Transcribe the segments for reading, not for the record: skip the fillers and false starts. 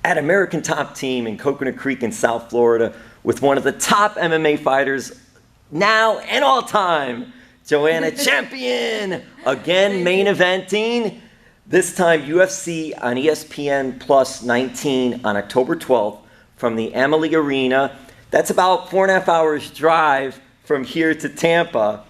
at American Top Team in Coconut Creek in South Florida with one of the top MMA fighters now and all time, Joanna Champion, again main eventing, this time UFC on ESPN Plus 19 on October 12th from the Amalie Arena. That's about 4.5 hours drive from here to Tampa.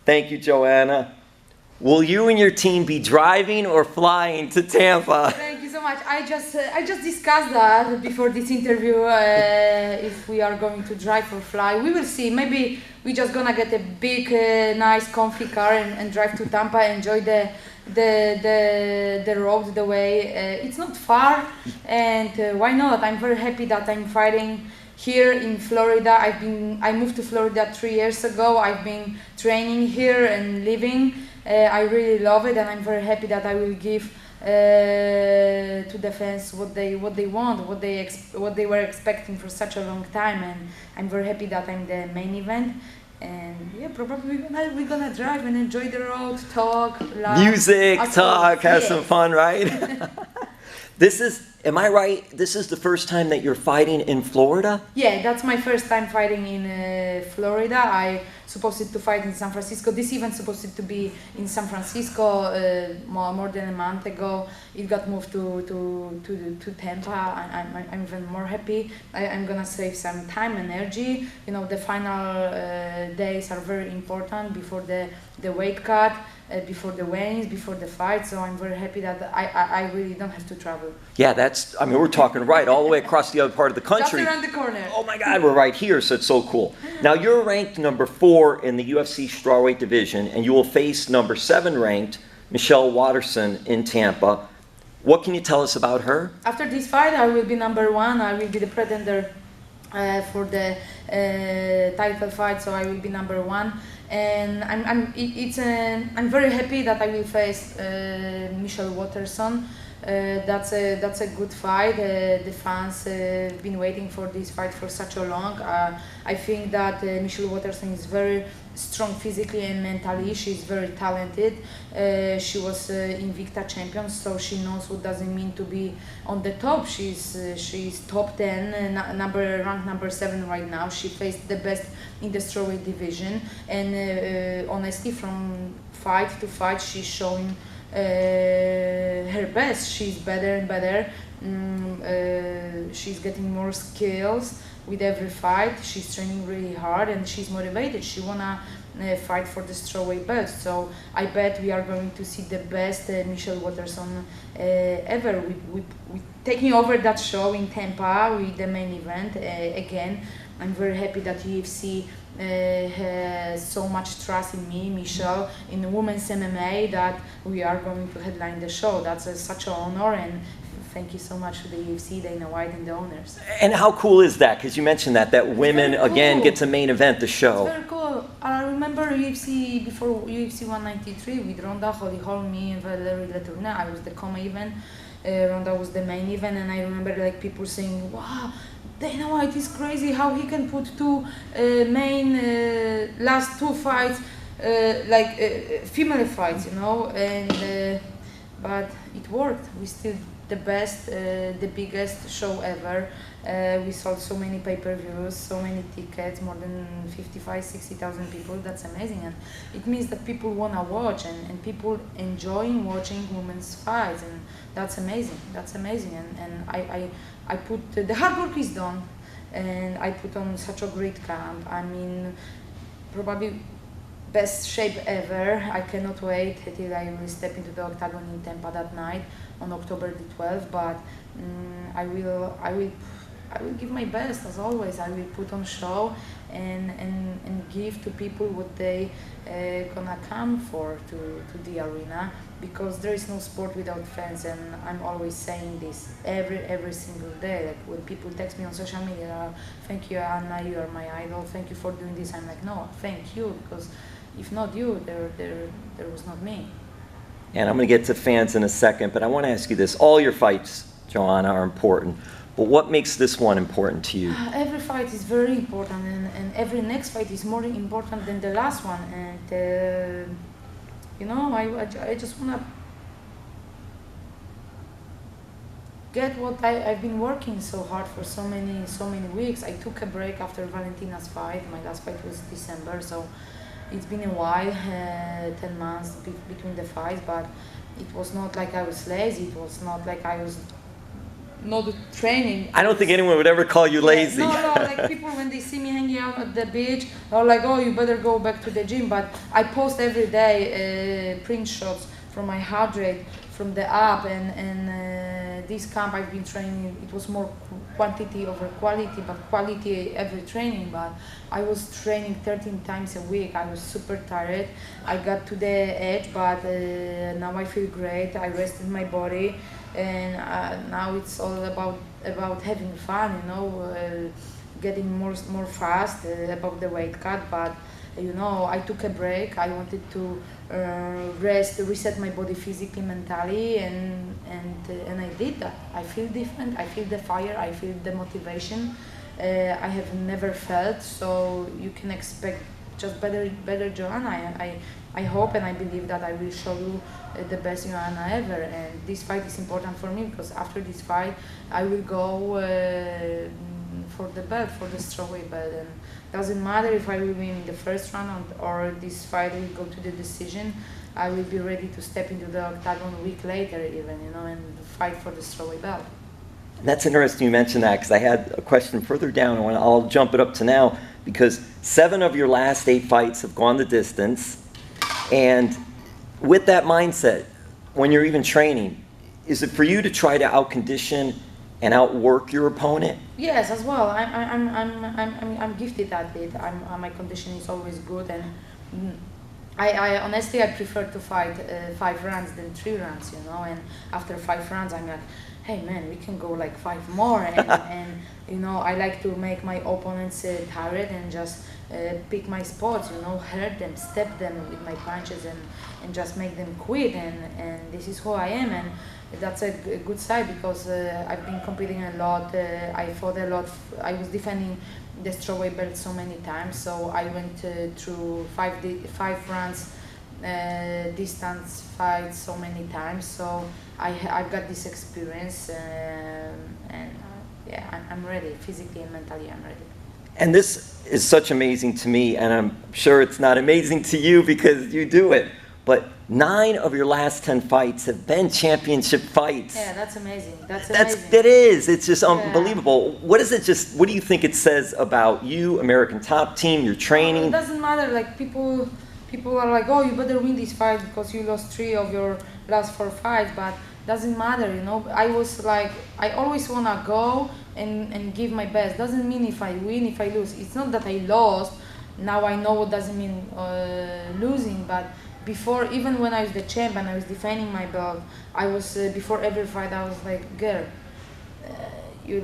Thank you, Joanna. Will you and your team be driving or flying to Tampa? Thank you so much. I just discussed that before this interview, if we are going to drive or fly. We will see. Maybe we're just gonna get a big, nice, comfy car and drive to Tampa, enjoy the road, the way. It's not far, and why not? I'm very happy that I'm fighting here in Florida. I moved to Florida 3 years ago. I've been training here and living. I really love it, and I'm very happy that I will give to the fans what they want, what they were expecting for such a long time, and I'm very happy that I'm the main event. And yeah, probably we're gonna drive and enjoy the road, talk, laugh, music, talk, have some fun, right? This is, am I right? This is the first time that you're fighting in Florida? Yeah, that's my first time fighting in Florida. I supposed to fight in San Francisco. This event supposed to be in San Francisco more than a month ago. It got moved to Tampa. I'm even more happy. I'm gonna save some time, energy. You know, the final days are very important before the weight cut. Before the weigh-ins, before the fight, so I'm very happy that I really don't have to travel. Yeah, that's, I mean, we're talking right all the way across the other part of the country. Just around the corner. Oh my God, we're right here, so it's so cool. Now you're ranked number 4 in the UFC Strawweight division, and you will face number 7 ranked Michelle Waterson in Tampa. What can you tell us about her? After this fight, I will be number 1. I will be the pretender for the title fight, so I will be number 1. And I'm very happy that I will face Michelle Waterson. That's a good fight. The fans been waiting for this fight for such a long. I think that Michelle Waterson is very strong physically and mentally. She's very talented. She was Invicta champion, so she knows what does it mean to be on the top. She's top 10, ranked number 7 right now. She faced the best in the strawweight division, and honestly, from fight to fight, she's showing her best. She's better and better. She's getting more skills with every fight. She's training really hard, and she's motivated. She wanna fight for the strawweight belt. So I bet we are going to see the best Michelle Waterson ever. We taking over that show in Tampa with the main event again. I'm very happy that UFC has so much trust in me, Michelle, in women's MMA, that we are going to headline the show. That's such an honor, and thank you so much to the UFC, Dana White, and the owners. And how cool is that? Because you mentioned that women, cool. Again, get to main event the show. It's very cool. I remember UFC, before UFC 193, with Ronda, Holly Holm, me, and Valerie Letourneau. I was the co-main event. Ronda was the main event, and I remember like people saying, wow, Dana White is crazy how he can put 2 last 2 fights female fights, you know, and but it worked. We still the best, the biggest show ever. We sold so many pay-per-views, so many tickets, more than 55,000-60,000 people. That's amazing, and it means that people wanna watch, and people enjoying watching women's fights, and that's amazing. That's amazing, and I put the hard work is done, and I put on such a great camp. I mean, probably best shape ever. I cannot wait till I will step into the Octagon in Tampa that night on October the 12th. But I will give my best as always. I will put on show and give to people what they gonna come for to the arena, because there is no sport without fans, and I'm always saying this every single day. Like when people text me on social media, thank you Anna, you are my idol, thank you for doing this. I'm like, no, thank you, because if not you, there was not me. And I'm going to get to fans in a second, but I want to ask you this. All your fights, Joanna, are important, but what makes this one important to you? Every fight is very important, and every next fight is more important than the last one. And you know, I just want to get what I've been working so hard for so many weeks. I took a break after Valentina's fight. My last fight was December, so it's been a while, 10 months between the fights, but it was not like I was lazy. It was not like I was not training. I don't think anyone would ever call you lazy. No, like people when they see me hanging out at the beach, they're like, oh, you better go back to the gym. But I post every day print shots from my heart rate, from the app, and this camp I've been training, it was more quantity over quality, but quality every training. But I was training 13 times a week. I was super tired. I got to the edge, but now I feel great. I rested my body, and now it's all about having fun, you know, getting more fast, about the weight cut. But you know, I took a break. I wanted to rest, reset my body physically, mentally, and I did that. I feel different. I feel the fire. I feel the motivation. I have never felt. So you can expect just better Joanna. I hope and I believe that I will show you the best Joanna ever. And this fight is important for me because after this fight, I will go for the belt, for the strawweight belt. And doesn't matter if I will win in the first round or this fight will go to the decision. I will be ready to step into the Octagon a week later even, you know, and fight for the strawweight belt. That's interesting you mentioned that because I had a question further down. I'll jump it up to now because 7 of your last 8 fights have gone the distance. And with that mindset, when you're even training, is it for you to try to outcondition and outwork your opponent? Yes, as well. I'm gifted athlete. My condition is always good, and I honestly I prefer to fight 5 rounds than 3 rounds, you know. And after 5 rounds, I'm like, hey man, we can go like 5 more, and you know, I like to make my opponents tired and just pick my spots, you know, hurt them, step them with my punches, and just make them quit. And this is who I am, and that's a good side because I've been competing a lot. I fought a lot. I was defending the strawweight belt so many times, so I went through 5 rounds distance fights so many times. So I've got this experience, and yeah, I'm ready physically and mentally. I'm ready. And this is such amazing to me, and I'm sure it's not amazing to you because you do it. But 9 of your last 10 fights have been championship fights. Yeah, that's amazing. It is. It's just unbelievable. What is it? What do you think it says about you, American Top Team, your training? It doesn't matter. Like people are like, oh, you better win this fight because you lost 3 of your last 4 fights. But doesn't matter, you know. I was like, I always wanna go and give my best. Doesn't mean if I win, if I lose. It's not that I lost. Now I know what doesn't mean losing, but before, even when I was the champ and I was defending my belt, I was before every fight I was like, girl, you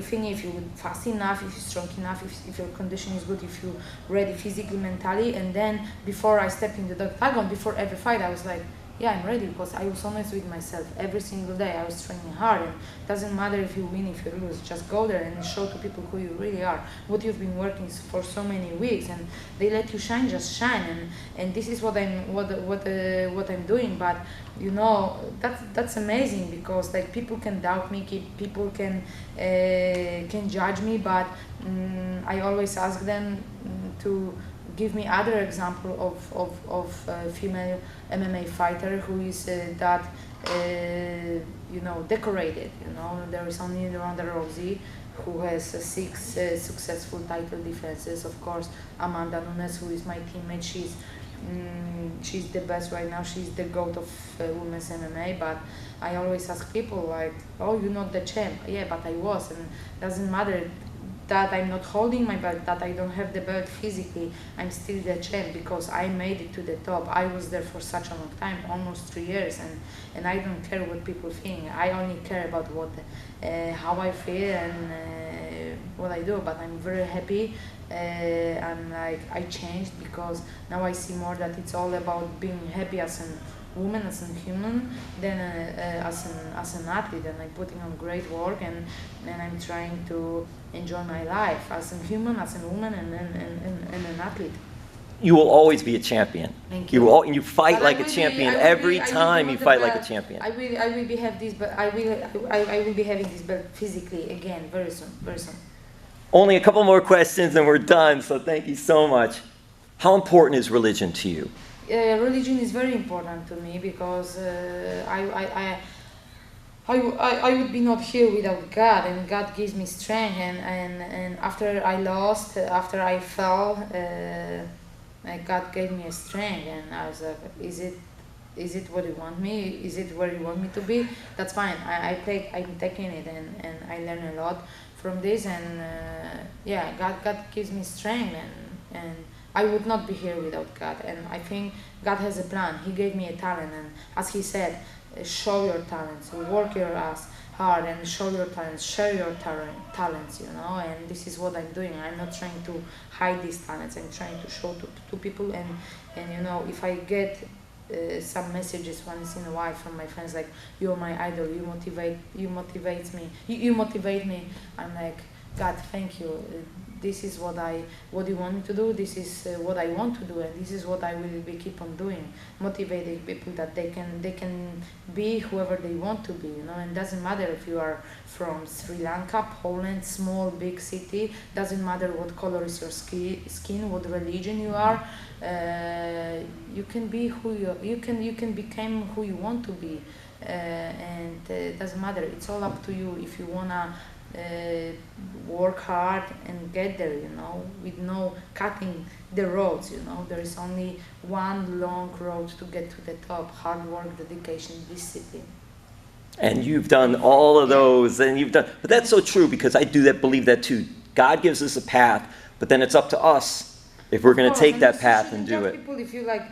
think if you're fast enough, if you're strong enough, if your condition is good, if you're ready physically, mentally. And then before I stepped into the octagon, before every fight, I was like, yeah, I'm ready, because I was honest with myself every single day. I was training hard, and it doesn't matter if you win, if you lose. Just go there and show to people who you really are, what you've been working for so many weeks, and they let you shine. Just shine, and this is what I'm doing. But you know, that's amazing, because like people can doubt me, people can judge me, but I always ask them to give me other example of female MMA fighter who is you know, decorated. You know, there is only Ronda Rousey, who has 6 successful title defenses. Of course, Amanda Nunes, who is my teammate, she's the best right now. She's the GOAT of women's MMA. But I always ask people like, oh, you're not the champ. Yeah, but I was, and doesn't matter that I'm not holding my belt, that I don't have the belt physically, I'm still the champ, because I made it to the top. I was there for such a long time, almost 3 years, and I don't care what people think. I only care about how I feel and what I do. But I'm very happy. I'm like, I changed, because now I see more that it's all about being happy as a woman, as a human, than as an athlete. And I'm putting on great work, and I'm trying to enjoy my life as a human, as a woman, and an athlete. you will always be a champion. Thank You you. will, you fight But like I a will champion be- I will every be- I will be time you with the fight like a belt. champion. I will be have this, but I will be having this belt physically again very soon, very soon. Only a couple more questions and we're done, so thank you so much. How important is religion to you? Religion is very important to me because I would be not here without God, and God gives me strength. And after I lost, after I fell, God gave me a strength, and I was like, is it what you want me? Is it where you want me to be? That's fine. I'm taking it, and I learn a lot from this. And yeah, God gives me strength, and I would not be here without God. And I think God has a plan. He gave me a talent, and as He said, show your talents, work your ass hard, and show your talents, share your talents, you know. And this is what I'm doing. I'm not trying to hide these talents. I'm trying to show to people, and you know, if I get some messages once in a while from my friends like, you're my idol, you motivate me, I'm like, God, thank you. This is what you want me to do. This is what I want to do, and this is what I will be keep on doing, motivating people that they can be whoever they want to be, you know. And doesn't matter if you are from Sri Lanka, Poland, small, big city. Doesn't matter what color is your skin, what religion you are. You can be who you can become who you want to be, and it doesn't matter. It's all up to you if you wanna work hard and get there, you know, with no cutting the roads, you know. There is only one long road to get to the top: hard work, dedication, discipline. And you've done all of those, and you've done, but that's so true, because I believe that too. God gives us a path, but then it's up to us if we're going to take that path and do it. People, if you like,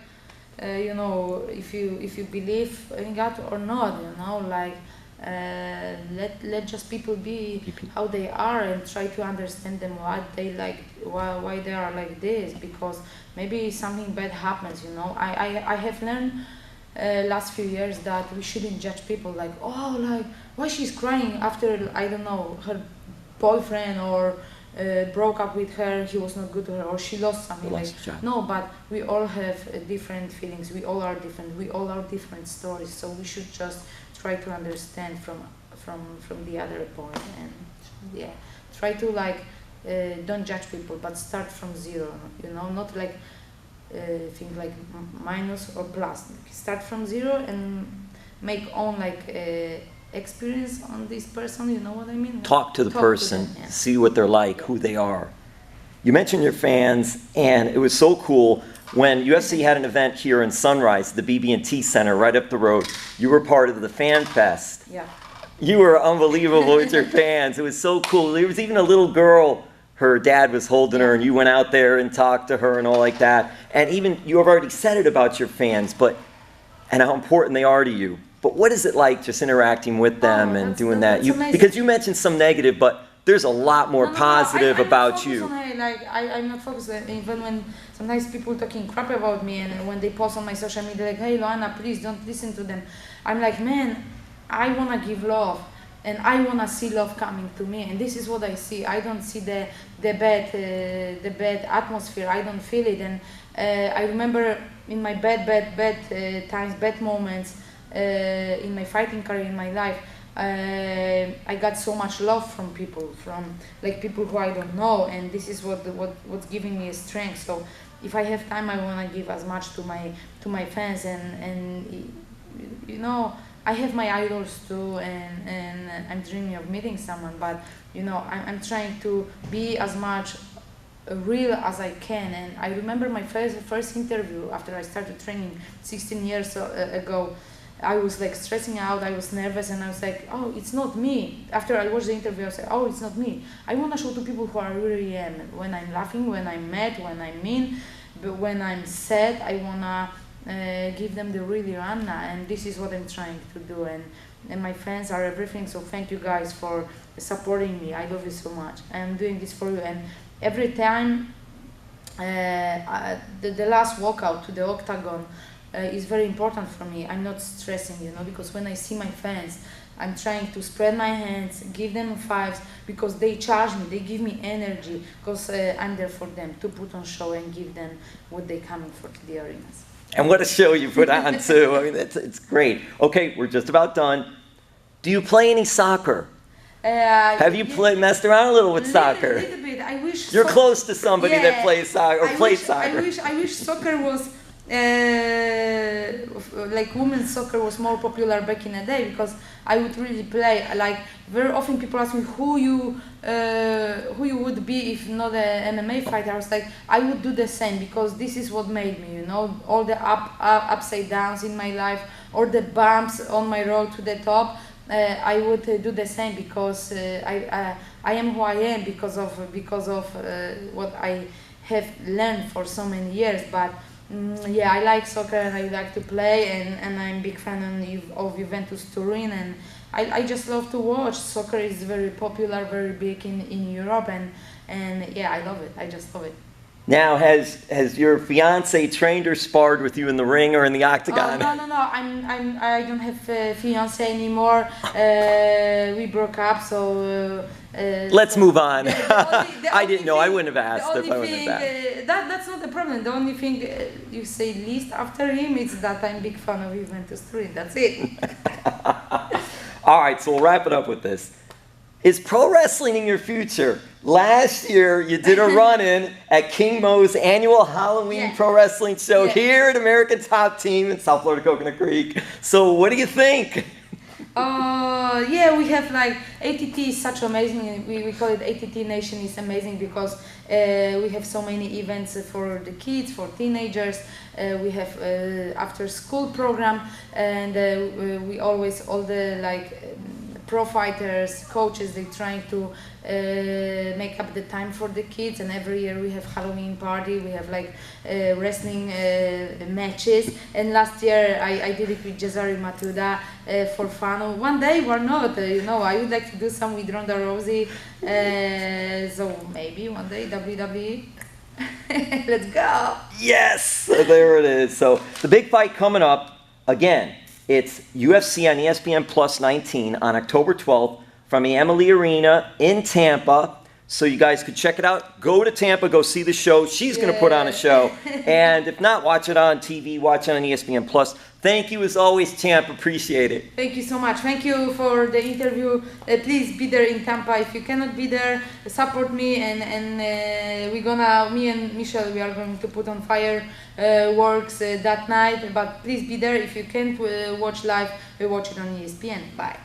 you know, if you believe in God or not, you know, like. Let just people be how they are, and try to understand them, what they like, why they are like this, because maybe something bad happens, you know. I have learned last few years that we shouldn't judge people like, oh, like, why she's crying after, I don't know, her boyfriend or broke up with her, he was not good to her, or she lost something. No, but we all have different feelings, we all are different, we all are different stories, so we should just try to understand from the other point, and yeah, try to like don't judge people, but start from zero, you know, not like think like minus or plus. Start from zero and make own like experience on this person, you know what I mean? Talk to the person, yeah. See what they're like, who they are. You mentioned your fans, and it was so cool when UFC had an event here in Sunrise, the BB&T Center right up the road. You were part of the Fan Fest. Yeah. You were unbelievable with your fans. It was so cool. There was even a little girl, her dad was holding her, and you went out there and talked to her and all like that. And even, you have already said it about your fans, and how important they are to you. But what is it like just interacting with them and doing that? Because you mentioned some negative, but there's a lot more positive about you. I'm not focused on it. Even when sometimes people talking crap about me, and when they post on my social media like, hey Joanna, please don't listen to them. I'm like, man, I want to give love, and I want to see love coming to me, and this is what I see. I don't see the bad atmosphere. I don't feel it. And I remember in my bad times, bad moments in my fighting career, in my life, I got so much love from people, from like people who I don't know, and this is what's giving me a strength. So if I have time, I want to give as much to my fans, and you know, I have my idols too, and I'm dreaming of meeting someone, but you know, I'm trying to be as much real as I can. And I remember my first interview after I started training 16 years ago. I was like stressing out, I was nervous, and I was like, oh, it's not me. After I watched the interview, I was like, oh, it's not me. I want to show to people who I really am. When I'm laughing, when I'm mad, when I'm mean, but when I'm sad, I want to give them the real Joanna, and this is what I'm trying to do. And my fans are everything, so thank you guys for supporting me. I love you so much. I'm doing this for you, and every time the last walkout to the Octagon is very important for me. I'm not stressing, you know, because when I see my fans, I'm trying to spread my hands, give them fives, because they charge me, they give me energy, because I'm there for them, to put on show and give them what they coming for to the arenas. And what a show you put on, too. I mean, it's great. Okay, we're just about done. Do you play any soccer? Have you messed around a little with soccer? A little bit. I wish you're close to somebody that plays soccer or played soccer. I wish soccer was like women's soccer was more popular back in the day, because I would really play. Like very often people ask me who you would be if not an MMA fighter. I was like, I would do the same, because this is what made me, you know, all the upside downs in my life, or the bumps on my road to the top. I would do the same, because I am who I am because of what I have learned for so many years. But yeah, I like soccer and I like to play, and I'm a big fan of Juventus Turin, and I just love to watch. Soccer is very popular, very big in Europe, and yeah, I love it. I just love it. Now, has your fiance trained or sparred with you in the ring or in the octagon? No. I don't have a fiance anymore. We broke up, so. Let's move on. I didn't know. I wouldn't have asked if I wouldn't have asked. That's not the problem. The only thing you say least after him is that I'm a big fan of Juventus Turin. That's it. All right, so we'll wrap it up with this. Is pro wrestling in your future? Last year, you did a run-in at King Mo's annual Halloween pro wrestling show here at American Top Team in South Florida, Coconut Creek. So what do you think? Yeah, we have like ATT is such amazing. We call it ATT Nation. Is amazing because we have so many events for the kids, for teenagers. We have after school program, and we always all the like pro fighters, coaches, they trying to make up the time for the kids, and every year we have Halloween party, we have like wrestling matches, and last year I did it with Cesare Matuda for fun. One day, why not? You know, I would like to do some with Ronda Rousey, so maybe one day WWE. Let's go! Yes! There it is. So the big fight coming up, again, it's UFC on ESPN Plus 19 on October 12th from the Amalie Arena in Tampa. So you guys could check it out. Go to Tampa, go see the show. She's going to put on a show. And if not, watch it on TV, watch it on ESPN Plus. Thank you as always, Champ. Appreciate it. Thank you so much. Thank you for the interview. Please be there in Tampa. If you cannot be there, support me, and me and Michelle, we are going to put on fireworks that night. But please be there. If you can't watch live, watch it on ESPN. Bye.